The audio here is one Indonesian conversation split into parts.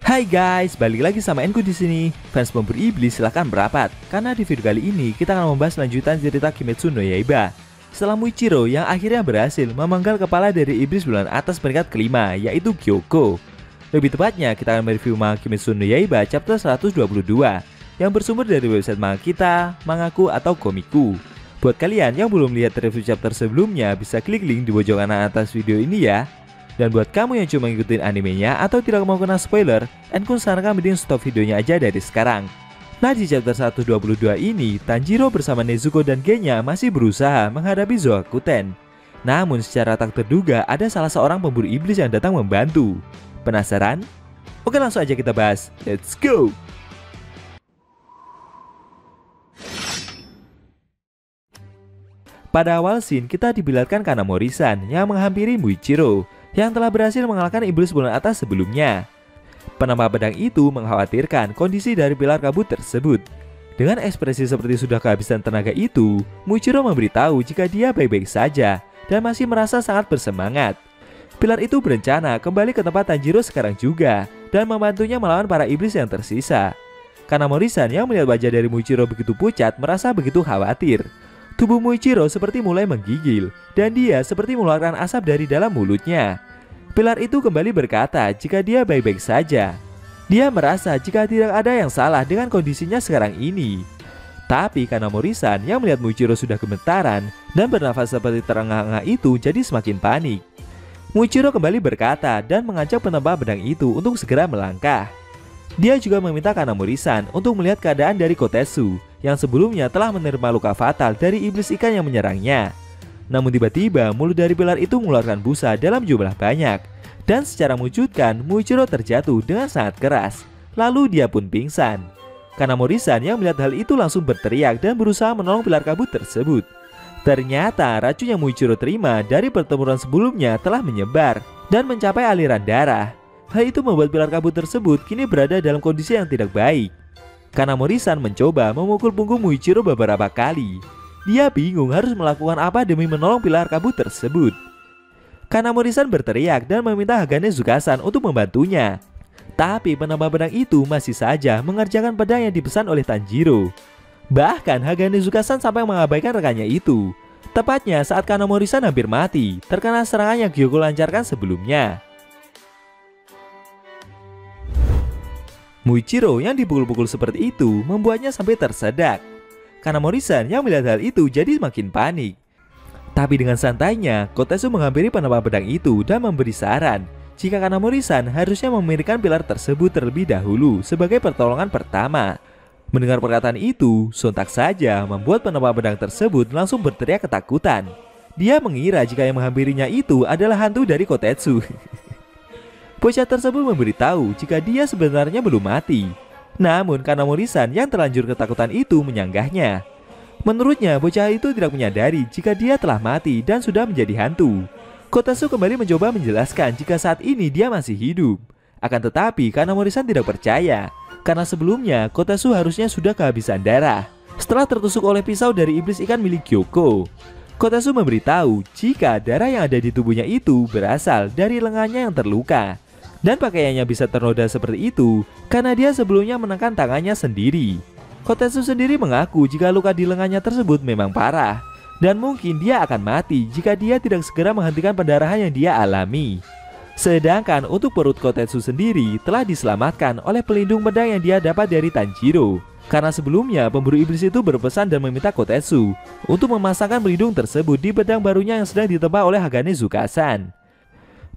Hai guys, balik lagi sama Enku di sini. Fans pemburu iblis silahkan merapat, karena di video kali ini kita akan membahas lanjutan cerita Kimetsu no Yaiba. Setelah Muichiro yang akhirnya berhasil memanggal kepala dari iblis bulan atas peringkat kelima, yaitu Gyoko. Lebih tepatnya, kita akan mereview manga Kimetsu no Yaiba chapter 122 yang bersumber dari website manga kita, Mangaku atau Komiku. Buat kalian yang belum lihat review chapter sebelumnya, bisa klik link di pojok kanan atas video ini ya. Dan buat kamu yang cuma ngikutin animenya atau tidak mau kena spoiler, Enku sarankan mending stop videonya aja dari sekarang. Nah, di chapter 122 ini, Tanjiro bersama Nezuko dan Genya masih berusaha menghadapi Zoakuten. Namun secara tak terduga ada salah seorang pemburu iblis yang datang membantu. Penasaran? Oke, langsung aja kita bahas. Let's go! Pada awal scene, kita diperlihatkan Kanamori-san yang menghampiri Muichiro yang telah berhasil mengalahkan iblis bulan atas sebelumnya. Penambah pedang itu mengkhawatirkan kondisi dari pilar kabut tersebut. Dengan ekspresi seperti sudah kehabisan tenaga itu, Muichiro memberitahu jika dia baik-baik saja dan masih merasa sangat bersemangat. Pilar itu berencana kembali ke tempat Tanjiro sekarang juga dan membantunya melawan para iblis yang tersisa. Kanamori-san yang melihat wajah dari Muichiro begitu pucat merasa begitu khawatir. Tubuh Muichiro seperti mulai menggigil, dan dia seperti mengeluarkan asap dari dalam mulutnya. Pilar itu kembali berkata jika dia baik-baik saja. Dia merasa jika tidak ada yang salah dengan kondisinya sekarang ini. Tapi Kanamori-san yang melihat Muichiro sudah gemetaran dan bernafas seperti terengah-engah itu jadi semakin panik. Muichiro kembali berkata dan mengajak penambah pedang itu untuk segera melangkah. Dia juga meminta Kanamori-san untuk melihat keadaan dari Kotetsu yang sebelumnya telah menerima luka fatal dari iblis ikan yang menyerangnya. Namun tiba-tiba mulut dari pilar itu mengeluarkan busa dalam jumlah banyak, dan secara mengejutkan Muichiro terjatuh dengan sangat keras. Lalu dia pun pingsan. Kanamori-san yang melihat hal itu langsung berteriak dan berusaha menolong pilar kabut tersebut. Ternyata racun yang Muichiro terima dari pertempuran sebelumnya telah menyebar dan mencapai aliran darah. Hal itu membuat pilar kabut tersebut kini berada dalam kondisi yang tidak baik. Kanamori-san mencoba memukul punggung Muichiro beberapa kali. Dia bingung harus melakukan apa demi menolong pilar kabut tersebut. Kanamori-san berteriak dan meminta Hagane Zuka-san untuk membantunya. Tapi penambah pedang itu masih saja mengerjakan pedang yang dipesan oleh Tanjiro. Bahkan Hagane Zuka-san sampai mengabaikan rekannya itu. Tepatnya saat Kanamori-san hampir mati terkena serangan yang Gyoko lancarkan sebelumnya. Muichiro yang dipukul-pukul seperti itu membuatnya sampai tersedak. Kanamori-san yang melihat hal itu jadi makin panik. Tapi dengan santainya, Kotetsu menghampiri penambah pedang itu dan memberi saran jika Kanamori-san harusnya memirikan pilar tersebut terlebih dahulu sebagai pertolongan pertama. Mendengar perkataan itu, sontak saja membuat penambah pedang tersebut langsung berteriak ketakutan. Dia mengira jika yang menghampirinya itu adalah hantu dari Kotetsu. Bocah tersebut memberitahu jika dia sebenarnya belum mati. Namun Kanamori-san yang terlanjur ketakutan itu menyanggahnya. Menurutnya bocah itu tidak menyadari jika dia telah mati dan sudah menjadi hantu. Kotetsu kembali mencoba menjelaskan jika saat ini dia masih hidup. Akan tetapi Kanamori-san tidak percaya, karena sebelumnya Kotetsu harusnya sudah kehabisan darah setelah tertusuk oleh pisau dari iblis ikan milik Gyoko. Kotetsu memberitahu jika darah yang ada di tubuhnya itu berasal dari lengannya yang terluka. Dan pakaiannya bisa ternoda seperti itu karena dia sebelumnya menekan tangannya sendiri. Kotetsu sendiri mengaku jika luka di lengannya tersebut memang parah, dan mungkin dia akan mati jika dia tidak segera menghentikan pendarahan yang dia alami. Sedangkan untuk perut Kotetsu sendiri telah diselamatkan oleh pelindung pedang yang dia dapat dari Tanjiro. Karena sebelumnya pemburu iblis itu berpesan dan meminta Kotetsu untuk memasangkan pelindung tersebut di pedang barunya yang sedang ditempa oleh Hagane Zuka-san.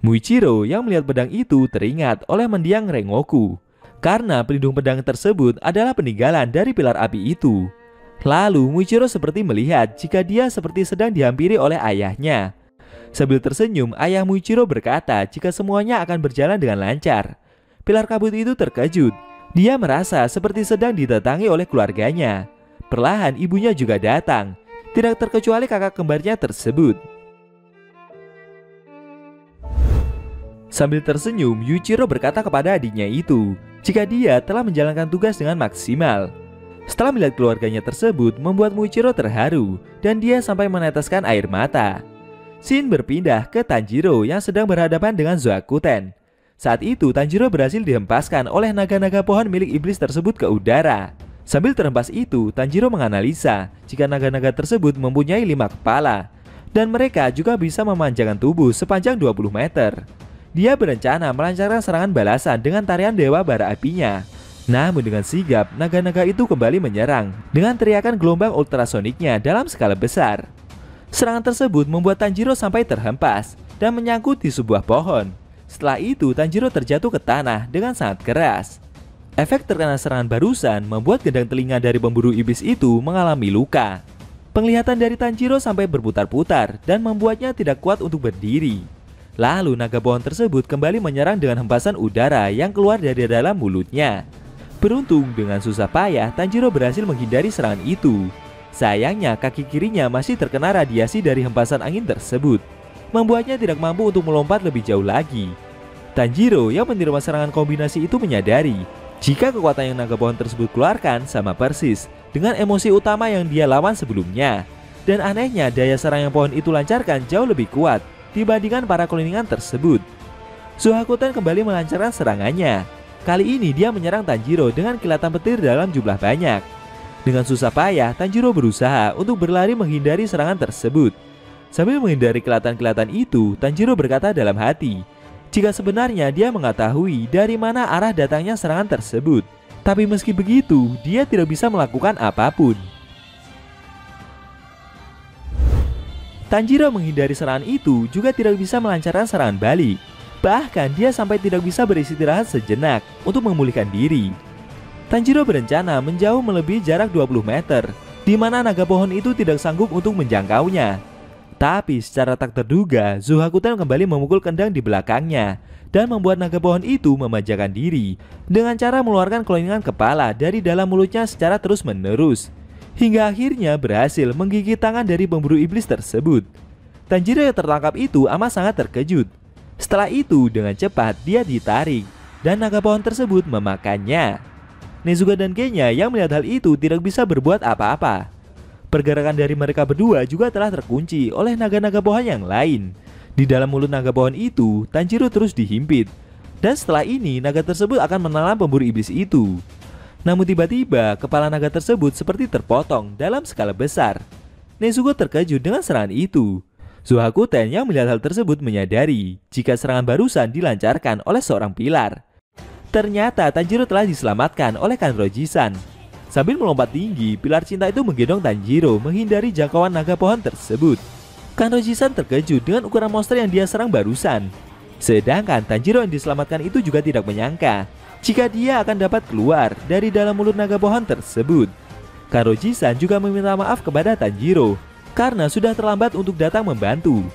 Muichiro yang melihat pedang itu teringat oleh mendiang Rengoku, karena pelindung pedang tersebut adalah peninggalan dari pilar api itu. Lalu Muichiro seperti melihat jika dia seperti sedang dihampiri oleh ayahnya. Sambil tersenyum, ayah Muichiro berkata jika semuanya akan berjalan dengan lancar. Pilar kabut itu terkejut. Dia merasa seperti sedang didatangi oleh keluarganya. Perlahan ibunya juga datang, tidak terkecuali kakak kembarnya tersebut. Sambil tersenyum, Yuichiro berkata kepada adiknya itu jika dia telah menjalankan tugas dengan maksimal. Setelah melihat keluarganya tersebut membuat Muichiro terharu dan dia sampai meneteskan air mata. Scene berpindah ke Tanjiro yang sedang berhadapan dengan Zoakuten. Saat itu Tanjiro berhasil dihempaskan oleh naga-naga pohon milik iblis tersebut ke udara. Sambil terhempas itu, Tanjiro menganalisa jika naga-naga tersebut mempunyai 5 kepala dan mereka juga bisa memanjangkan tubuh sepanjang 20 meter. Dia berencana melancarkan serangan balasan dengan tarian dewa bara apinya. Namun dengan sigap, naga-naga itu kembali menyerang dengan teriakan gelombang ultrasoniknya dalam skala besar. Serangan tersebut membuat Tanjiro sampai terhempas dan menyangkut di sebuah pohon. Setelah itu, Tanjiro terjatuh ke tanah dengan sangat keras. Efek terkena serangan barusan membuat gendang telinga dari pemburu iblis itu mengalami luka. Penglihatan dari Tanjiro sampai berputar-putar dan membuatnya tidak kuat untuk berdiri. Lalu naga pohon tersebut kembali menyerang dengan hempasan udara yang keluar dari dalam mulutnya. Beruntung dengan susah payah Tanjiro berhasil menghindari serangan itu. Sayangnya kaki kirinya masih terkena radiasi dari hempasan angin tersebut, membuatnya tidak mampu untuk melompat lebih jauh lagi. Tanjiro yang menerima serangan kombinasi itu menyadari jika kekuatan yang naga pohon tersebut keluarkan sama persis dengan emosi utama yang dia lawan sebelumnya. Dan anehnya daya serang yang pohon itu lancarkan jauh lebih kuat dibandingkan para kuningan tersebut. Zohakuten kembali melancarkan serangannya. Kali ini dia menyerang Tanjiro dengan kilatan petir dalam jumlah banyak. Dengan susah payah Tanjiro berusaha untuk berlari menghindari serangan tersebut. Sambil menghindari kilatan-kilatan itu, Tanjiro berkata dalam hati jika sebenarnya dia mengetahui dari mana arah datangnya serangan tersebut. Tapi meski begitu, dia tidak bisa melakukan apapun. Tanjiro menghindari serangan itu juga tidak bisa melancarkan serangan balik. Bahkan dia sampai tidak bisa beristirahat sejenak untuk memulihkan diri. Tanjiro berencana menjauh melebihi jarak 20 meter, di mana naga pohon itu tidak sanggup untuk menjangkaunya. Tapi secara tak terduga, Zohakuten kembali memukul kendang di belakangnya dan membuat naga pohon itu memanjakan diri dengan cara mengeluarkan keloningan kepala dari dalam mulutnya secara terus-menerus, hingga akhirnya berhasil menggigit tangan dari pemburu iblis tersebut. Tanjiro yang tertangkap itu amat sangat terkejut. Setelah itu dengan cepat dia ditarik dan naga pohon tersebut memakannya. Nezuko dan Genya yang melihat hal itu tidak bisa berbuat apa-apa. Pergerakan dari mereka berdua juga telah terkunci oleh naga-naga pohon yang lain. Di dalam mulut naga pohon itu, Tanjiro terus dihimpit. Dan setelah ini, naga tersebut akan menelan pemburu iblis itu. Namun tiba-tiba, kepala naga tersebut seperti terpotong dalam skala besar. Nezuko terkejut dengan serangan itu. Zohakuten yang melihat hal tersebut menyadari jika serangan barusan dilancarkan oleh seorang pilar. Ternyata Tanjiro telah diselamatkan oleh Kanroji-san. Sambil melompat tinggi, pilar cinta itu menggendong Tanjiro menghindari jangkauan naga pohon tersebut. Kanroji-san terkejut dengan ukuran monster yang dia serang barusan. Sedangkan Tanjiro yang diselamatkan itu juga tidak menyangka jika dia akan dapat keluar dari dalam mulut naga pohon tersebut. Kanroji-san juga meminta maaf kepada Tanjiro karena sudah terlambat untuk datang membantu.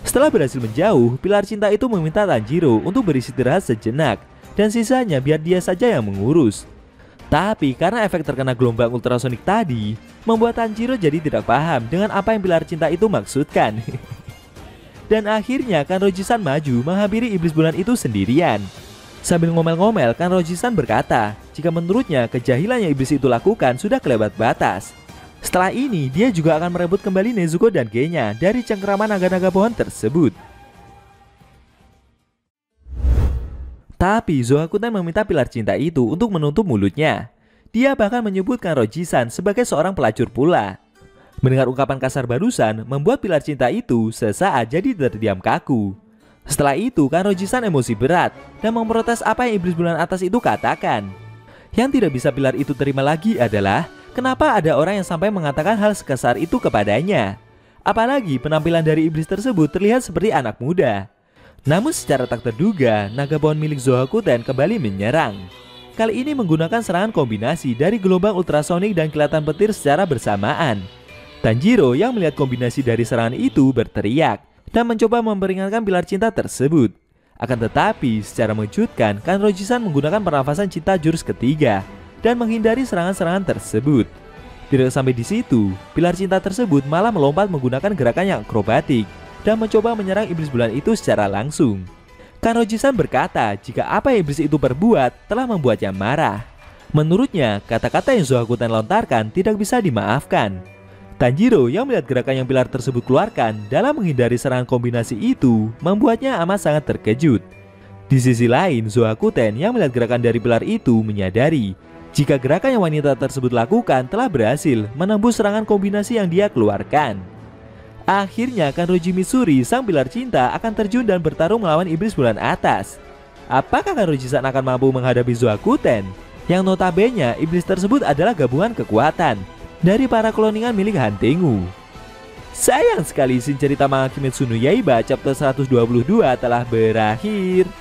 Setelah berhasil menjauh, pilar cinta itu meminta Tanjiro untuk beristirahat sejenak dan sisanya biar dia saja yang mengurus. Tapi karena efek terkena gelombang ultrasonik tadi, membuat Tanjiro jadi tidak paham dengan apa yang pilar cinta itu maksudkan. Dan akhirnya Kanroji-san maju menghampiri iblis bulan itu sendirian. Sambil ngomel-ngomel, Kanroji-san berkata jika menurutnya kejahilan yang iblis itu lakukan sudah kelewat batas. Setelah ini, dia juga akan merebut kembali Nezuko dan Genya dari cengkeraman naga-naga pohon tersebut. Tapi Zohakuten meminta pilar cinta itu untuk menutup mulutnya. Dia bahkan menyebut Kanroji-san sebagai seorang pelacur pula. Mendengar ungkapan kasar barusan membuat pilar cinta itu sesaat jadi terdiam kaku. Setelah itu Kanroji-san emosi berat dan memprotes apa yang iblis bulan atas itu katakan. Yang tidak bisa pilar itu terima lagi adalah kenapa ada orang yang sampai mengatakan hal sekasar itu kepadanya. Apalagi penampilan dari iblis tersebut terlihat seperti anak muda. Namun secara tak terduga, naga pohon milik Zohakuten kembali menyerang. Kali ini menggunakan serangan kombinasi dari gelombang ultrasonik dan kilatan petir secara bersamaan. Tanjiro yang melihat kombinasi dari serangan itu berteriak dan mencoba memperingatkan pilar cinta tersebut. Akan tetapi, secara mengejutkan, Kanroji-san menggunakan pernafasan cinta jurus ketiga dan menghindari serangan-serangan tersebut. Tidak sampai di situ, pilar cinta tersebut malah melompat menggunakan gerakan yang akrobatik dan mencoba menyerang iblis bulan itu secara langsung. Kanroji-san berkata jika apa yang iblis itu perbuat telah membuatnya marah. Menurutnya, kata-kata yang Zohakuten lontarkan tidak bisa dimaafkan. Tanjiro yang melihat gerakan yang pilar tersebut keluarkan dalam menghindari serangan kombinasi itu membuatnya amat sangat terkejut. Di sisi lain, Zoakuten yang melihat gerakan dari pilar itu menyadari jika gerakan yang wanita tersebut lakukan telah berhasil menembus serangan kombinasi yang dia keluarkan. Akhirnya Kanroji Mitsuri, sang pilar cinta, akan terjun dan bertarung melawan iblis bulan atas. Apakah Kanroji-san akan mampu menghadapi Zoakuten? Yang notabene iblis tersebut adalah gabungan kekuatan dari para kloningan milik Hantengu. Sayang sekali scene cerita manga Kimetsu no Yaiba chapter 122 telah berakhir.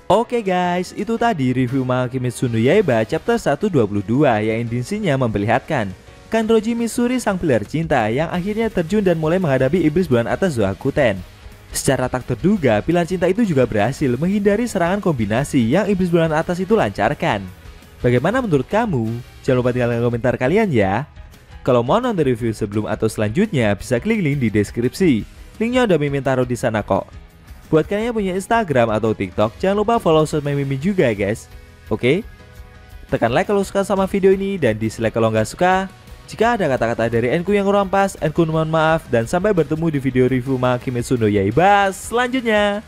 Oke guys, itu tadi review manga Kimetsu no Yaiba chapter 122 yang intinya memperlihatkan Kanroji Mitsuri, sang pilar cinta, yang akhirnya terjun dan mulai menghadapi iblis bulan atas Zoakuten. Secara tak terduga, pilar cinta itu juga berhasil menghindari serangan kombinasi yang iblis bulan atas itu lancarkan. Bagaimana menurut kamu? Jangan lupa tinggalkan komentar kalian ya. Kalau mau nonton review sebelum atau selanjutnya, bisa klik link di deskripsi. Linknya udah Mimin taruh di sana kok. Buat kalian yang punya Instagram atau TikTok, jangan lupa follow sosmed Mimin juga ya guys. Oke? Tekan like kalau suka sama video ini dan dislike kalau nggak suka. Jika ada kata-kata dari Enku yang kurang pas, Enku mohon maaf, dan sampai bertemu di video review manga Kimetsu no Yaiba selanjutnya.